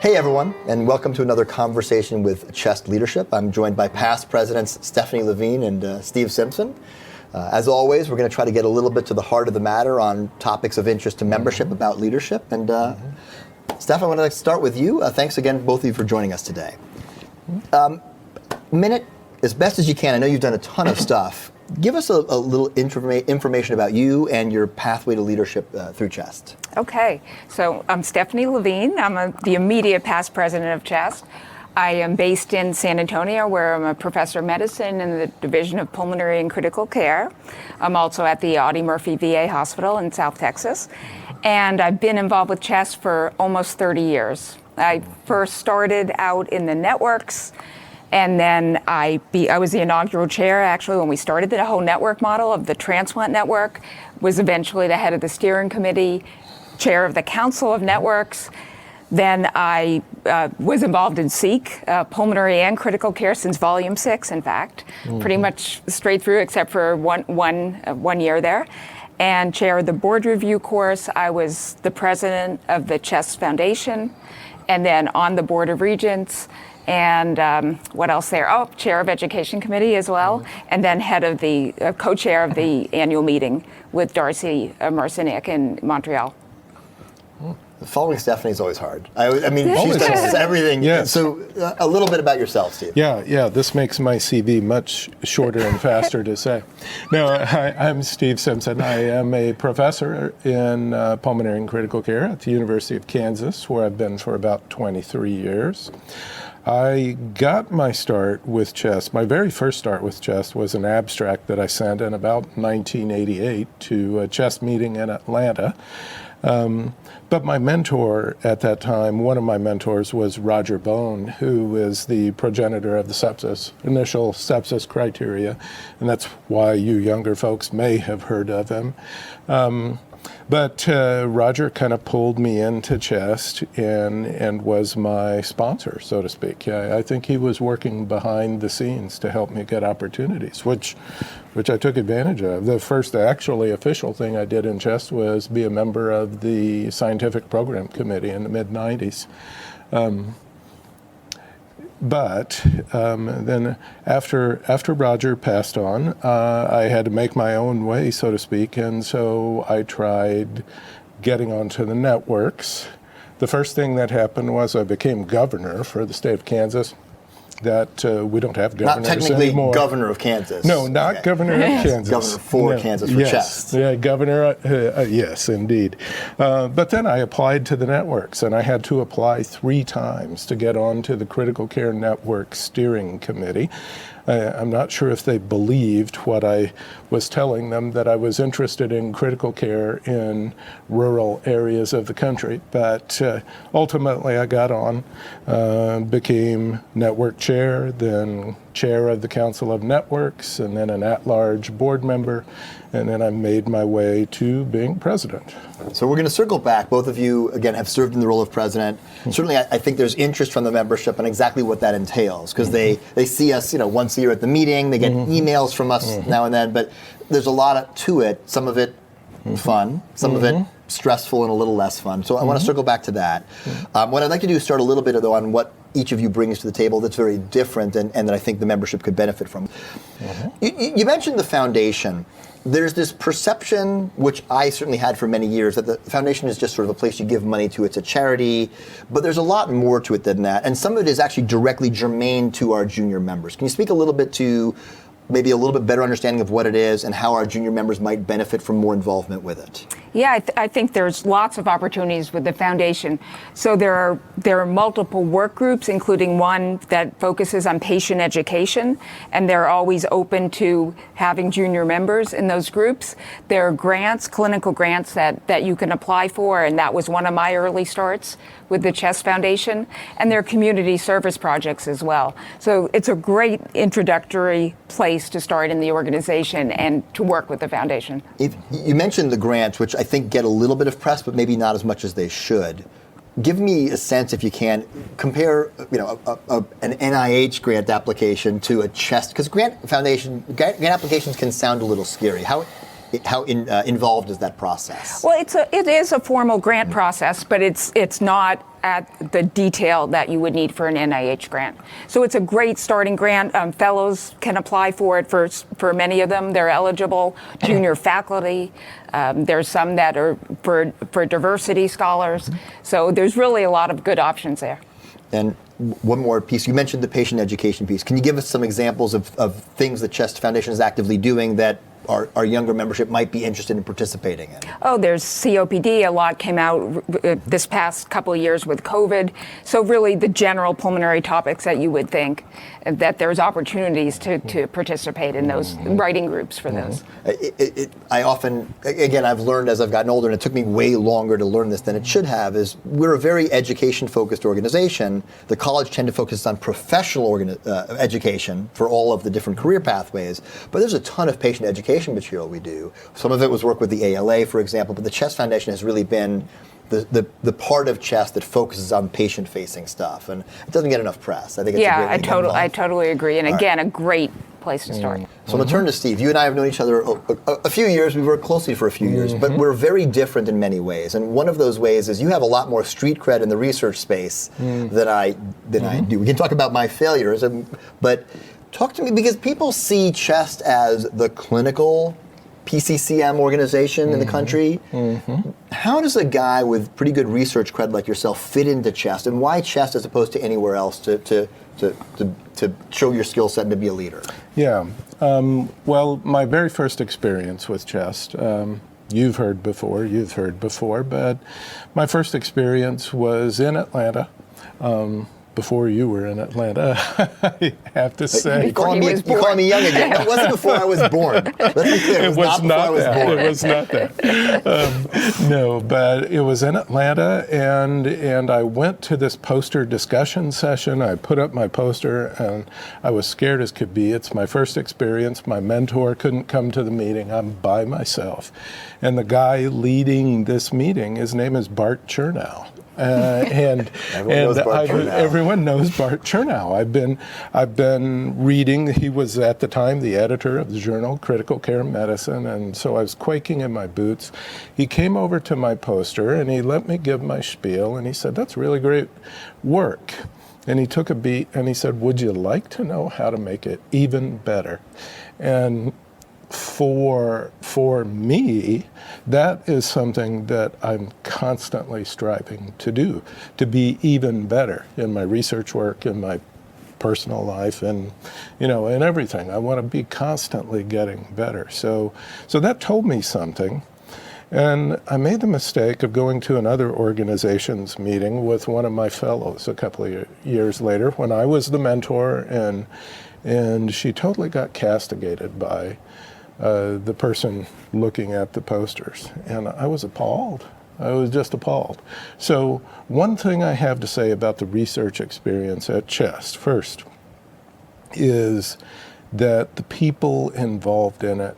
Hey everyone, and welcome to another conversation with Chest Leadership. I'm joined by past presidents Stephanie Levine and Steve Simpson. As always, we're going to try to get a little bit to the heart of the matter on topics of interest to membership about leadership. And Steph, I want to start with you. Thanks again, both of you, for joining us today. Minute, as best as you can, I know you've done a ton of stuff. Give us a little information about you and your pathway to leadership through Chest. Okay, so I'm Stephanie Levine. I'm the immediate past president of Chest. I am based in San Antonio, where I'm a professor of medicine in the Division of Pulmonary and Critical Care. I'm also at the Audie Murphy VA Hospital in South Texas. And I've been involved with Chest for almost 30 years. I first started out in the networks, and then I was the inaugural chair, actually, when we started the whole network model of the transplant network, was eventually the head of the steering committee, chair of the Council of Networks. Then I was involved in SEEK, pulmonary and critical care, since volume 6, in fact, pretty much straight through except for one year there. And chair of the board review course. I was the president of the Chest Foundation, and then on the board of regents. And what else there? Oh, chair of education committee as well, and then head of the co-chair of the annual meeting with Darcy Marciniak in Montreal. Following Stephanie is always hard. I mean, she's done everything. Yes. So a little bit about yourself, Steve. Yeah. This makes my CV much shorter and faster to say. No, I'm Steve Simpson. I am a professor in pulmonary and critical care at the University of Kansas, where I've been for about 23 years. I got my start with Chest. My very first start with Chest was an abstract that I sent in about 1988 to a Chest meeting in Atlanta. But my mentor at that time, one of my mentors, was Roger Bone, who is the progenitor of the initial sepsis criteria, and that's why you younger folks may have heard of him. But Roger kind of pulled me into Chest and was my sponsor, so to speak. I think he was working behind the scenes to help me get opportunities, which I took advantage of. The first actually official thing I did in Chest was be a member of the scientific program committee in the mid-90s. But then after Roger passed on, I had to make my own way, so to speak, and so I tried getting onto the networks. The first thing that happened was I became governor for the state of Kansas. That we don't have governors anymore. Not technically governor of Kansas. No, not governor of Kansas. Governor for Kansas for Chest. Yeah, governor, yes, indeed. But then I applied to the networks, and I had to apply 3 times to get onto the Critical Care Network Steering Committee. I'm not sure if they believed what I was telling them, that I was interested in critical care in rural areas of the country. But ultimately I got on, became network chair, then chair of the Council of Networks, and then an at-large board member, and then I made my way to being president. So we're going to circle back. Both of you, again, have served in the role of president. Certainly, I think there's interest from the membership in exactly what that entails, because they see us, once a year at the meeting. They get emails from us now and then, but there's a lot to it. Some of it fun, some of it stressful and a little less fun. So I want to circle back to that. What I'd like to do is start a little bit, though, on what each of you brings to the table that's very different and that I think the membership could benefit from. You mentioned the foundation. There's this perception, which I certainly had for many years, that the foundation is just sort of a place you give money to. It's a charity, but there's a lot more to it than that. And some of it is actually directly germane to our junior members. Can you speak a little bit to maybe a little bit better understanding of what it is and how our junior members might benefit from more involvement with it? Yeah, I think there's lots of opportunities with the foundation. So there are multiple work groups, including one that focuses on patient education, and they're always open to having junior members in those groups. There are grants, clinical grants that you can apply for, and that was one of my early starts with the Chest Foundation. And there are community service projects as well. So it's a great introductory place to start in the organization and to work with the foundation. You mentioned the grants, which I think get a little bit of press, but maybe not as much as they should. Give me a sense, if you can, compare an NIH grant application to a Chest, because grant applications can sound a little scary. How involved is that process? Well, it is a formal grant process, but it's not at the detail that you would need for an NIH grant. So it's a great starting grant. Fellows can apply for it for many of them. They're eligible. Junior faculty. There's some that are for diversity scholars. So there's really a lot of good options there. And one more piece. You mentioned the patient education piece. Can you give us some examples of things the Chest Foundation is actively doing that our younger membership might be interested in participating in? Oh, there's COPD. A lot came out this past couple of years with COVID. So really the general pulmonary topics that you would think that there's opportunities to participate in those writing groups for those. I often, again, I've learned as I've gotten older, and it took me way longer to learn this than it should have, is we're a very education-focused organization. The college tend to focus on professional education for all of the different career pathways, but there's a ton of patient education material we do. Some of it was work with the ALA, for example, but the Chest Foundation has really been the part of Chest that focuses on patient-facing stuff, and it doesn't get enough press. I think it's a great I totally agree, and again, a great place to start. So I'm going to turn to Steve. You and I have known each other a few years. We've worked closely for a few years, but we're very different in many ways. And one of those ways is you have a lot more street cred in the research space than I do. We can talk about my failures, but talk to me, because people see Chest as the clinical PCCM organization in the country. How does a guy with pretty good research cred like yourself fit into Chest, and why Chest as opposed to anywhere else to show your skill set and to be a leader? Yeah. Well, my very first experience with Chest, you've heard before, but my first experience was in Atlanta. Before you were in Atlanta, I have to say. You calling me young again. It wasn't before I was born. Let's be clear. It was not before I was born. It was not that. No, but it was in Atlanta, and I went to this poster discussion session. I put up my poster, and I was scared as could be. It's my first experience. My mentor couldn't come to the meeting. I'm by myself. And the guy leading this meeting, his name is Bart Chernow. Everyone knows Bart Chernow. I've been reading. He was at the time the editor of the journal Critical Care Medicine, and so I was quaking in my boots. He came over to my poster and he let me give my spiel, and he said, "That's really great work." And he took a beat and he said, "Would you like to know how to make it even better?" And for me, that is something that I'm constantly striving to do, to be even better in my research work, in my personal life, and in everything. I want to be constantly getting better. So that told me something. And I made the mistake of going to another organization's meeting with one of my fellows a couple of years later when I was the mentor, and she totally got castigated by the person looking at the posters. And I was appalled. I was just appalled. So one thing I have to say about the research experience at Chest, first, is that the people involved in it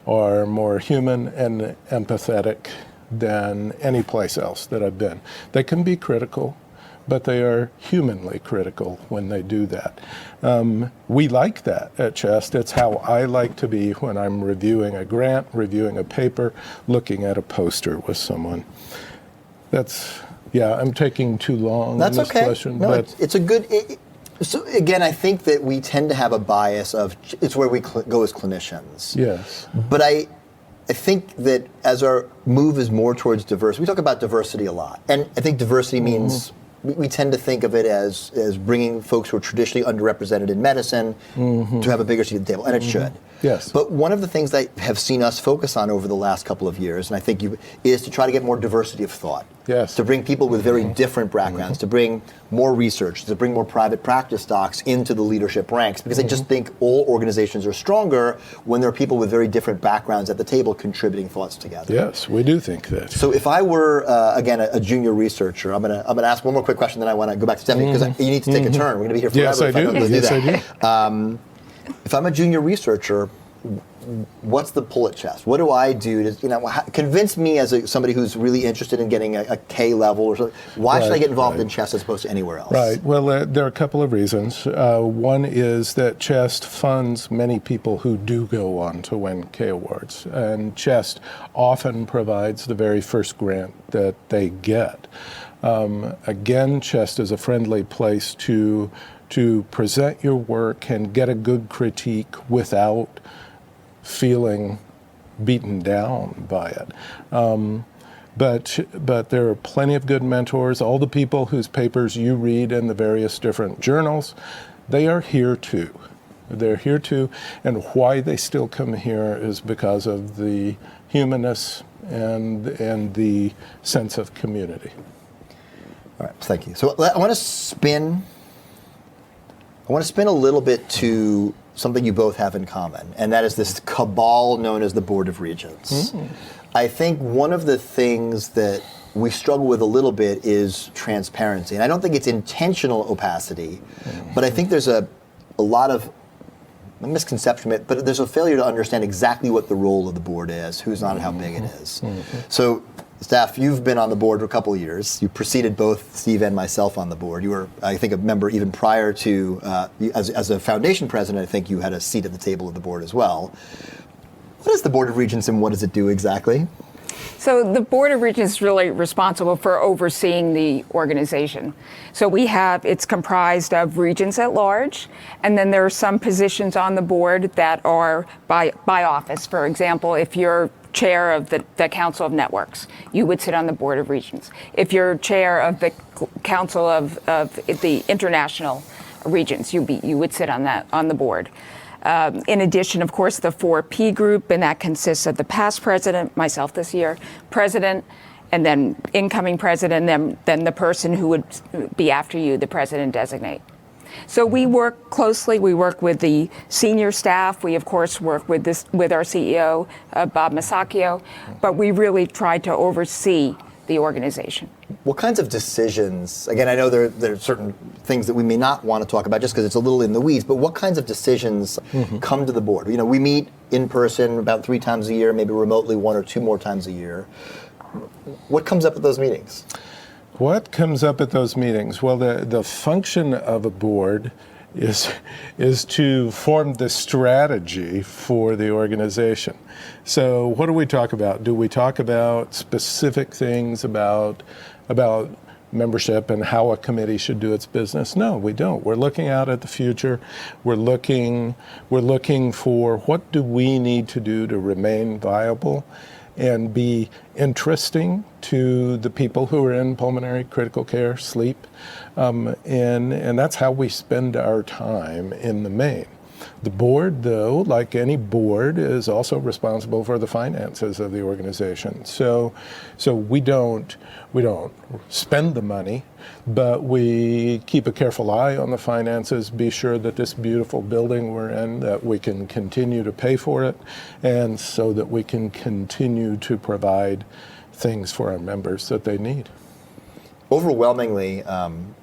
are more human and empathetic than any place else that I've been. They can be critical, but they are humanly critical when they do that. We like that at Chest. It's how I like to be when I'm reviewing a grant, reviewing a paper, looking at a poster with someone. I'm taking too long on this question. No, but it's a good... So again, I think that we tend to have a bias of it's where we go as clinicians. Yes. But I think that as our move is more towards diversity, we talk about diversity a lot. And I think diversity means... We tend to think of it as bringing folks who are traditionally underrepresented in medicine to have a bigger seat at the table, and it should. Yes. But one of the things that I have seen us focus on over the last couple of years, and I think is to try to get more diversity of thought. Yes. To bring people with very different backgrounds, to bring more research, to bring more private practice docs into the leadership ranks, because I just think all organizations are stronger when there are people with very different backgrounds at the table contributing thoughts together. Yes, we do think that. So if I were, again, a junior researcher, I'm gonna ask one more quick question, then I want to go back to Stephanie, because you need to take a turn. We're going to be here forever. Yes, I do. If I'm a junior researcher, what's the pull at chest? What do I do to, convince me as somebody who's really interested in getting a K level or something? Why should I get involved in chest as opposed to anywhere else? Right. Well, there are a couple of reasons. One is that chest funds many people who do go on to win K awards, and chest often provides the very first grant that they get. Again, chest is a friendly place to present your work and get a good critique without feeling beaten down by it. But there are plenty of good mentors. All the people whose papers you read in the various different journals, they are here too. They're here too, and why they still come here is because of the humanness and the sense of community. All right, thank you. So I want to spin a little bit to something you both have in common, and that is this cabal known as the Board of Regents. I think one of the things that we struggle with a little bit is transparency. And I don't think it's intentional opacity, but I think there's a lot of a misconception, but there's a failure to understand exactly what the role of the board is, who's on it, how big it is. So, Steph, you've been on the board for a couple of years. You preceded both Steve and myself on the board. You were, I think, a member even prior to, as a foundation president, I think you had a seat at the table of the board as well. What is the Board of Regents and what does it do exactly? So the Board of Regents is really responsible for overseeing the organization. So it's comprised of regents at large, and then there are some positions on the board that are by office. For example, if you're chair of the Council of Networks, you would sit on the Board of Regents. If you're chair of the Council of the International Regents, you would sit on the board. In addition, of course, the 4P group, and that consists of the past president, myself this year, president, and then incoming president, then the person who would be after you, the president designate. So we work closely. We work with the senior staff. We, of course, work with our CEO, Bob Masacchio, but we really try to oversee the organization. What kinds of decisions, again, I know there are certain things that we may not want to talk about just because it's a little in the weeds, but what kinds of decisions come to the board? We meet in person about 3 times a year, maybe remotely 1 or 2 more times a year. What comes up at those meetings? What comes up at those meetings? Well, the function of a board is to form the strategy for the organization. So what do we talk about? Do we talk about specific things about membership and how a committee should do its business? No, we don't. We're looking out at the future. We're looking for what do we need to do to remain viable and be interesting to the people who are in pulmonary critical care, sleep, and that's how we spend our time in the main. The board, though, like any board, is also responsible for the finances of the organization. So we don't spend the money, but we keep a careful eye on the finances, be sure that this beautiful building we're in, that we can continue to pay for it, and so that we can continue to provide things for our members that they need. Overwhelmingly,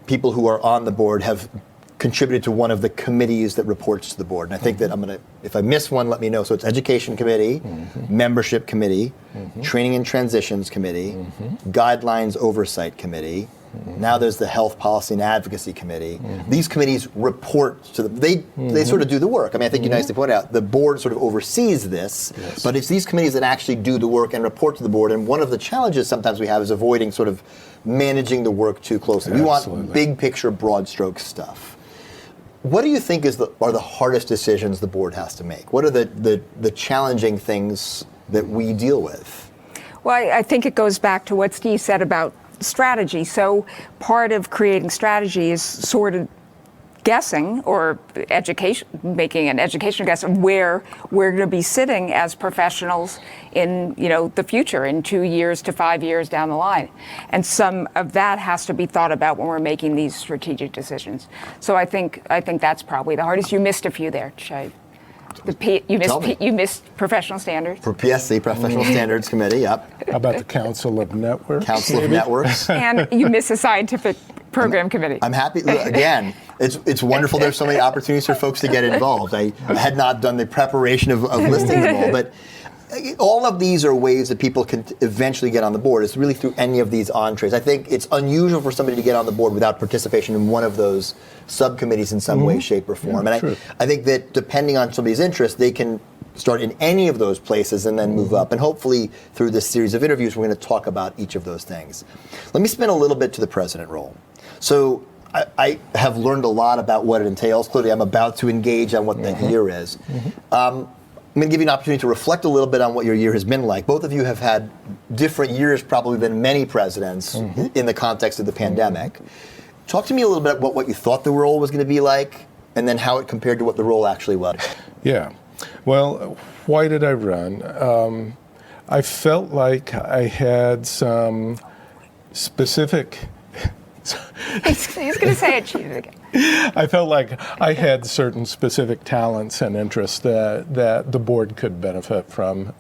people who are on the board have contributed to one of the committees that reports to the board. And I think that if I miss one, let me know. So it's Education Committee, Membership Committee, Training and Transitions Committee, Guidelines Oversight Committee. Now there's the Health Policy and Advocacy Committee. These committees report to they sort of do the work. I mean, I think you nicely pointed out, the board sort of oversees this, but it's these committees that actually do the work and report to the board. And one of the challenges sometimes we have is avoiding sort of managing the work too closely. We want big picture, broad stroke stuff. What do you think are the hardest decisions the board has to make? What are the challenging things that we deal with? Well, I think it goes back to what Steve said about strategy. So part of creating strategy is sort of guessing or making an educational guess of where we're going to be sitting as professionals in the future, in 2 years to 5 years down the line. And some of that has to be thought about when we're making these strategic decisions. So I think that's probably the hardest. You missed a few there, Chay. You missed professional standards. For PSC, Professional Standards Committee, yep. How about the Council of Networks? Council of Networks. And you missed the Scientific Program Committee. I'm happy, again, It's wonderful. There's so many opportunities for folks to get involved. I had not done the preparation of listing them all, but all of these are ways that people can eventually get on the board. It's really through any of these entrees. I think it's unusual for somebody to get on the board without participation in one of those subcommittees in some way, shape, or form. Yeah, and I think that depending on somebody's interest, they can start in any of those places and then move up. And hopefully through this series of interviews, we're going to talk about each of those things. Let me spin a little bit to the president role. So I have learned a lot about what it entails. Clearly, I'm about to engage on what the year is. I'm going to give you an opportunity to reflect a little bit on what your year has been like. Both of you have had different years probably than many presidents in the context of the pandemic. Talk to me a little bit about what you thought the role was going to be like, and then how it compared to what the role actually was. Yeah. Well, why did I run? I felt like I had some specific... He's going to say it, cheated again. I felt like I had certain specific talents and interests that the board could benefit from.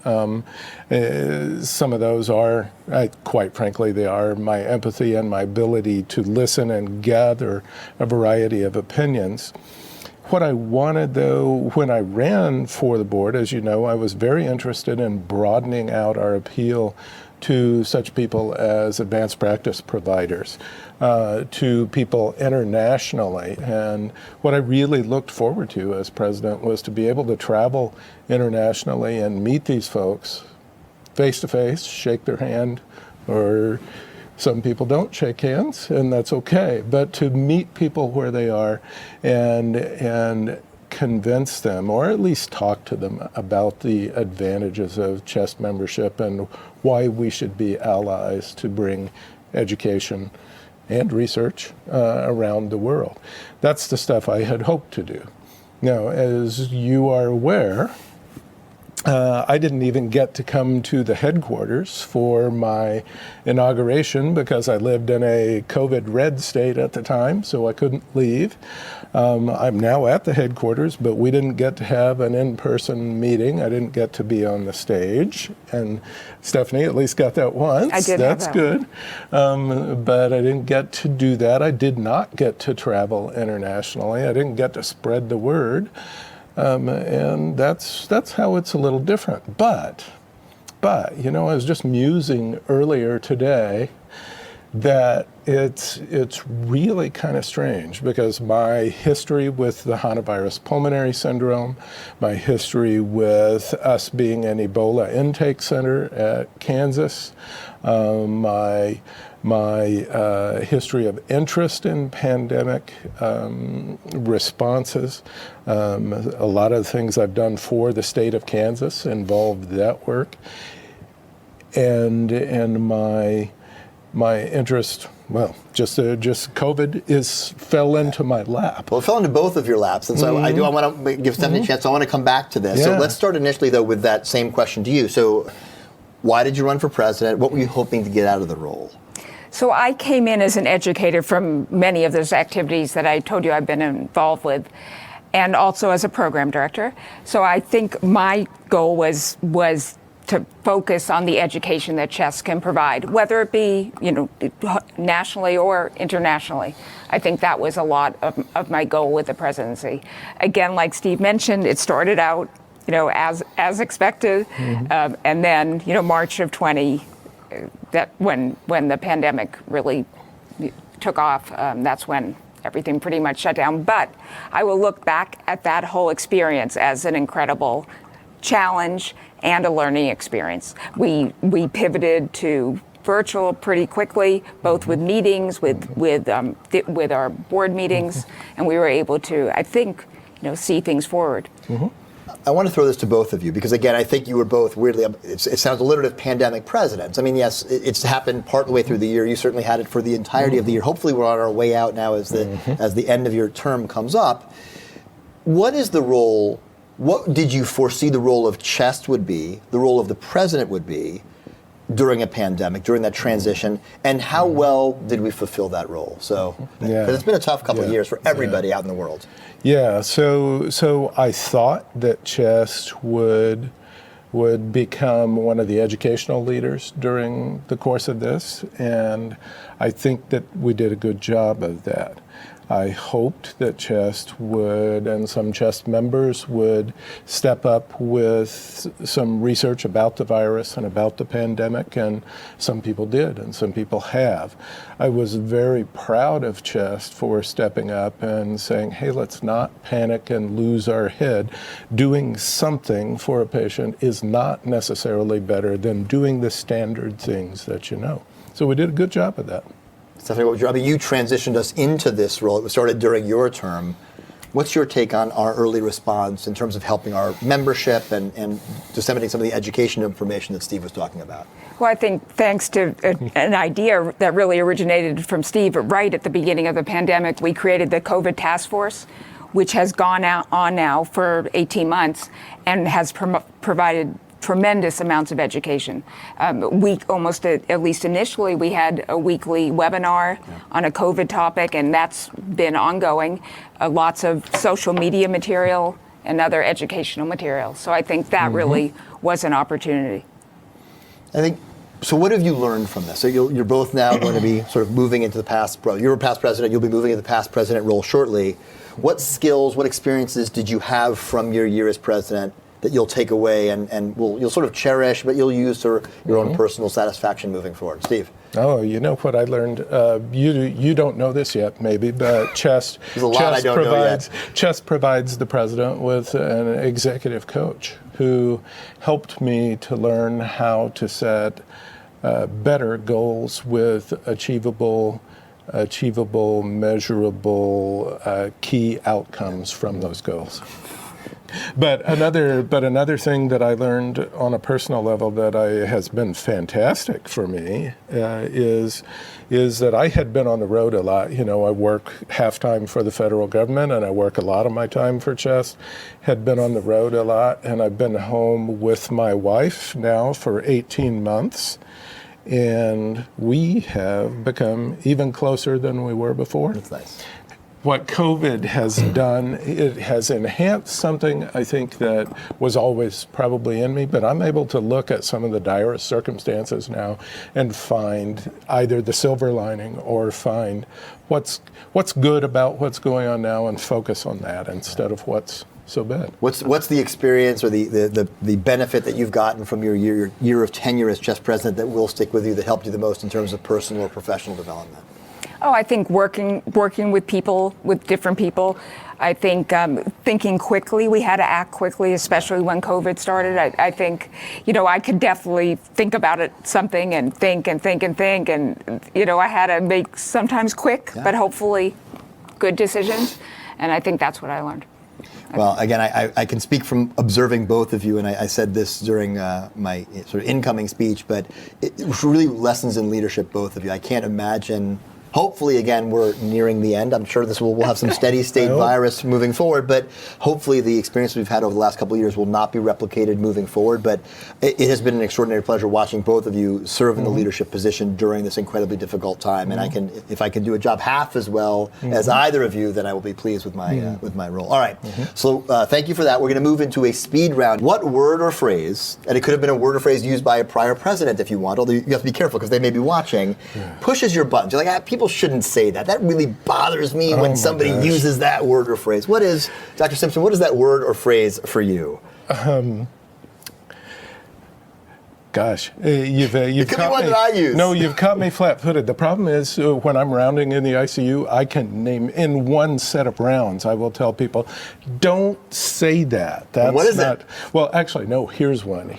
Some of those are, quite frankly, they are my empathy and my ability to listen and gather a variety of opinions. What I wanted, though, when I ran for the board, as you know, I was very interested in broadening out our appeal to such people as advanced practice providers, to people internationally. And what I really looked forward to as president was to be able to travel internationally and meet these folks face to face, shake their hand, or some people don't shake hands, and that's okay. But to meet people where they are and convince them, or at least talk to them about the advantages of CHEST membership and why we should be allies to bring education and research around the world. That's the stuff I had hoped to do. Now, as you are aware, I didn't even get to come to the headquarters for my inauguration because I lived in a COVID red state at the time, so I couldn't leave. I'm now at the headquarters, but we didn't get to have an in-person meeting. I didn't get to be on the stage, and Stephanie at least got that once. I did. That's good. But I didn't get to do that. I did not get to travel internationally. I didn't get to spread the word. And that's how it's a little different. But, you know, I was just musing earlier today that it's really kind of strange because my history with the hantavirus pulmonary syndrome, my history with us being an Ebola intake center at Kansas, my history of interest in pandemic responses. A lot of the things I've done for the state of Kansas involved that work. And my interest, well, just COVID fell into my lap. Well, it fell into both of your laps, and so I want to give Stephanie a chance. I want to come back to this. Yeah. So let's start initially, though, with that same question to you. So why did you run for president? What were you hoping to get out of the role? So I came in as an educator from many of those activities that I told you I've been involved with, and also as a program director. So I think my goal was to focus on the education that CHEST can provide, whether it be, you know, nationally or internationally. I think that was a lot of my goal with the presidency. Again, like Steve mentioned, it started out, you know, as expected, and then, you know, March of 20. That when the pandemic really took off, that's when everything pretty much shut down. But I will look back at that whole experience as an incredible challenge and a learning experience. We pivoted to virtual pretty quickly, both with meetings, with our board meetings, and we were able to, I think, you know, see things forward. I want to throw this to both of you because, again, I think you were both weirdly, it sounds alliterative, pandemic presidents. I mean, yes, it's happened part of the way through the year. You certainly had it for the entirety of the year. Hopefully we're on our way out now as the end of your term comes up. What is the role, what did you foresee the role of CHEST would be, the role of the president would be during a pandemic, during that transition, and how well did we fulfill that role? So, because it's been a tough couple of years for everybody out in the world. Yeah, so I thought that CHEST would become one of the educational leaders during the course of this, and I think that we did a good job of that. I hoped that CHEST would, and some CHEST members would, step up with some research about the virus and about the pandemic, and some people did, and some people have. I was very proud of CHEST for stepping up and saying, hey, let's not panic and lose our head. Doing something for a patient is not necessarily better than doing the standard things that you know. So we did a good job of that. Stephanie, you transitioned us into this role. It started during your term. What's your take on our early response in terms of helping our membership and disseminating some of the education information that Steve was talking about? Well, I think thanks to an idea that really originated from Steve right at the beginning of the pandemic, we created the COVID task force, which has gone on now for 18 months and has provided tremendous amounts of education. Almost at least initially, we had a weekly webinar on a COVID topic, and that's been ongoing. Lots of social media material and other educational material. So I think that really was an opportunity. So what have you learned from this? So you're both now going to be sort of moving into the past, you're a past president, you'll be moving into the past president role shortly. What skills, what experiences did you have from your year as president that you'll take away and you'll sort of cherish, but you'll use for your own personal satisfaction moving forward? Steve? Oh, you know what I learned? You don't know this yet, maybe, but CHEST provides the president with an executive coach who helped me to learn how to set better goals with achievable, measurable key outcomes from those goals. But another thing that I learned on a personal level that has been fantastic for me is that I had been on the road a lot. You know, I work half-time for the federal government, and I work a lot of my time for CHEST. Had been on the road a lot, and I've been home with my wife now for 18 months. And we have become even closer than we were before. That's nice. What COVID has done, it has enhanced something I think that was always probably in me, but I'm able to look at some of the direst circumstances now and find either the silver lining or find what's good about what's going on now and focus on that instead of what's so bad. What's the experience or the benefit that you've gotten from your year of tenure as CHEST president that will stick with you, that helped you the most in terms of personal or professional development? Oh, I think working with people, with different people. I think thinking quickly. We had to act quickly, especially when COVID started. I think, I could definitely think about something and think. And, I had to make sometimes quick, but hopefully good decisions. And I think that's what I learned. Well, again, I can speak from observing both of you, and I said this during my sort of incoming speech, but it really lessons in leadership, both of you. I can't imagine. Hopefully, again, we're nearing the end. I'm sure we'll have some steady state virus moving forward, but hopefully the experience we've had over the last couple of years will not be replicated moving forward. But it has been an extraordinary pleasure watching both of you serve in the leadership position during this incredibly difficult time. And if I can do a job half as well as either of you, then I will be pleased with my role. All right. So thank you for that. We're going to move into a speed round. What word or phrase, and it could have been a word or phrase used by a prior president if you want, although you have to be careful because they may be watching, pushes your buttons. You're like, people shouldn't say that. That really bothers me when somebody uses that word or phrase. What is, Dr. Simpson, what is that word or phrase for you? Gosh, you've caught me. That I use. No, you've caught me flat-footed. The problem is when I'm rounding in the ICU, I can name in one set of rounds. I will tell people, don't say that. That's what is it? Well, actually, no. Here's one.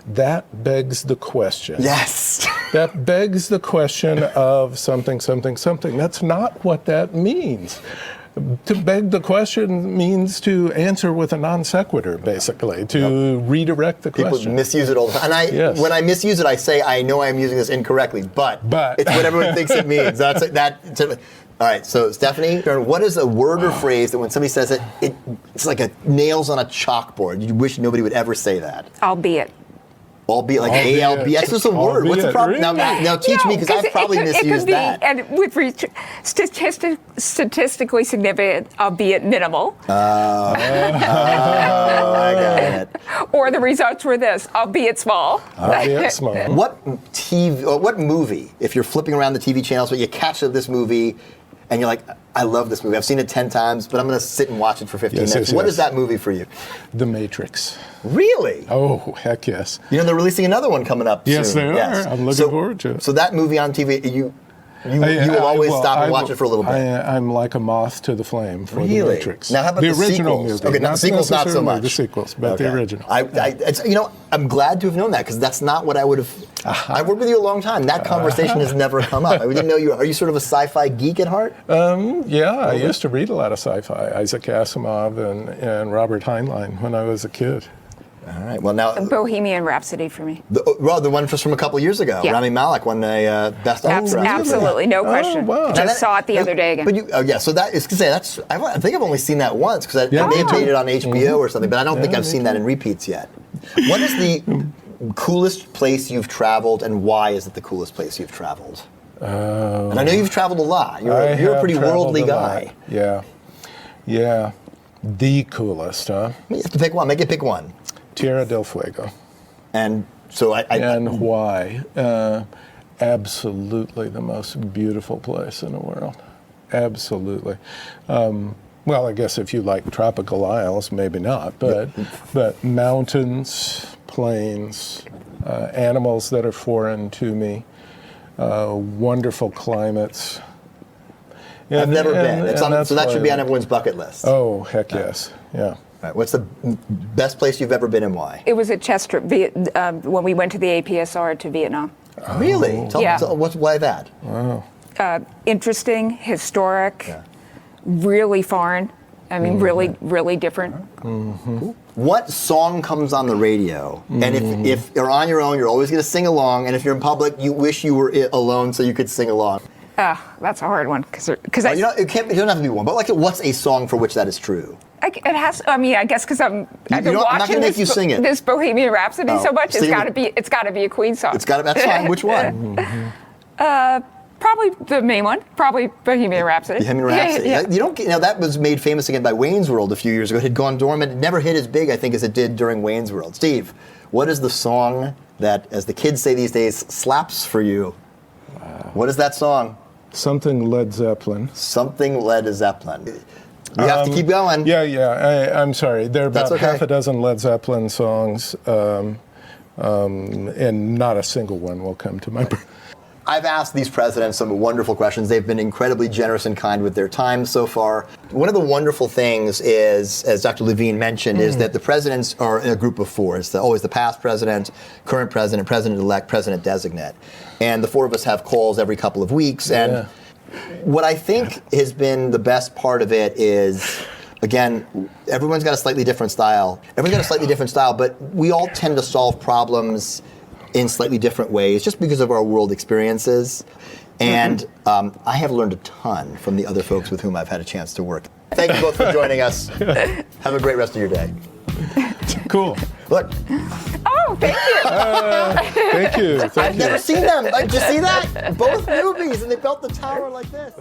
That begs the question. Yes. That begs the question of something. That's not what that means. To beg the question means to answer with a non sequitur, basically, to redirect the question. People misuse it all the time. And when I misuse it, I say, I know I'm using this incorrectly, but it's what everyone thinks it means. All right, so Stephanie, what is a word or phrase that when somebody says it, it's like nails on a chalkboard? You wish nobody would ever say that. Albeit. Albeit, like A-L-B. That's just a word. What's the problem? Really? Now teach me, because I've probably misused that. And with statistically significant, albeit minimal. I got it. Or the results were this, albeit small. Albeit small. What movie, if you're flipping around the TV channels, but you catch this movie, and you're like, I love this movie. I've seen it 10 times, but I'm going to sit and watch it for 15 minutes. What is that movie for you? The Matrix. Really? Oh, heck yes. You know, they're releasing another one coming up Yes, soon. they are. I'm looking forward to it. So that movie on TV, you will always stop and watch it for a little bit. I'm like a moth to the flame for Really? the Matrix. Now, how about the the original sequels? movie? Okay, now the sequels not so necessarily much. The sequels, but the original. I'm glad to have known that because that's not what I would have. I've worked with you a long time. That conversation has never come up. I didn't know you. Are you sort of a sci-fi geek at heart? Yeah, I used to read a lot of sci-fi, Isaac Asimov and Robert Heinlein when I was a kid. All right. Well, now Bohemian Rhapsody for me. the one just from a couple years ago. Yeah. Rami Malek won a Best Actor. Absolutely, no question. wow. Just saw it the other day again. But so that is to say I think I've only seen that once because they may have made it on HBO or something, but I don't think I've seen that in repeats yet. What is the coolest place you've traveled, and why is it the coolest place you've traveled? And I know you've traveled a lot. You're a pretty worldly guy. Yeah. The coolest, huh? You have to pick one. Make it pick one. Tierra del Fuego. And so And why? Absolutely the most beautiful place in the world. Absolutely. Well, I guess if you like tropical isles, maybe not, but mountains, plains, animals that are foreign to me, wonderful climates. I've never been. So that should be on everyone's bucket list. Oh, heck yes. Yeah. All right. What's the best place you've ever been and why? It was at Chester when we went to the APSR to Vietnam. Really? Why that? Interesting, historic, really foreign. I mean, really different. Mm-hmm. What song comes on the radio? And if you're on your own, you're always going to sing along. And if you're in public, you wish you were alone so you could sing along. That's a hard one because it doesn't have to be one. But what's a song for which that is true? it has. I mean, I guess because I've been I'm not watching gonna make you sing it. This Bohemian Rhapsody so much. It's got to be. It's got to be a Queen song. That's fine. Which one? Probably the main one. Probably Bohemian Rhapsody. Bohemian Rhapsody. Yeah. You don't. That was made famous again by Wayne's World a few years ago. It had gone dormant. It never hit as big, I think, as it did during Wayne's World. Steve, what is the song that, as the kids say these days, slaps for you? Wow. What is that song? Something Led Zeppelin. Something Led Zeppelin. We have to keep going. Yeah. I'm sorry. There are about half a dozen Led Zeppelin songs, and not a single one will come to my brain. I've asked these presidents some wonderful questions. They've been incredibly generous and kind with their time so far. One of the wonderful things is, as Dr. Levine mentioned, is that the presidents are in a group of four. It's always the past president, current president, president-elect, president-designate. And the four of us have calls every couple of weeks. And what I think has been the best part of it is, again, everyone's got a slightly different style. But we all tend to solve problems in slightly different ways, just because of our world experiences. And I have learned a ton from the other folks with whom I've had a chance to work. Thank you both for joining us. Have a great rest of your day. Cool. Look. Oh, thank you. Thank you. I've never seen them. Did you see that? Both movies, and they built the tower like this.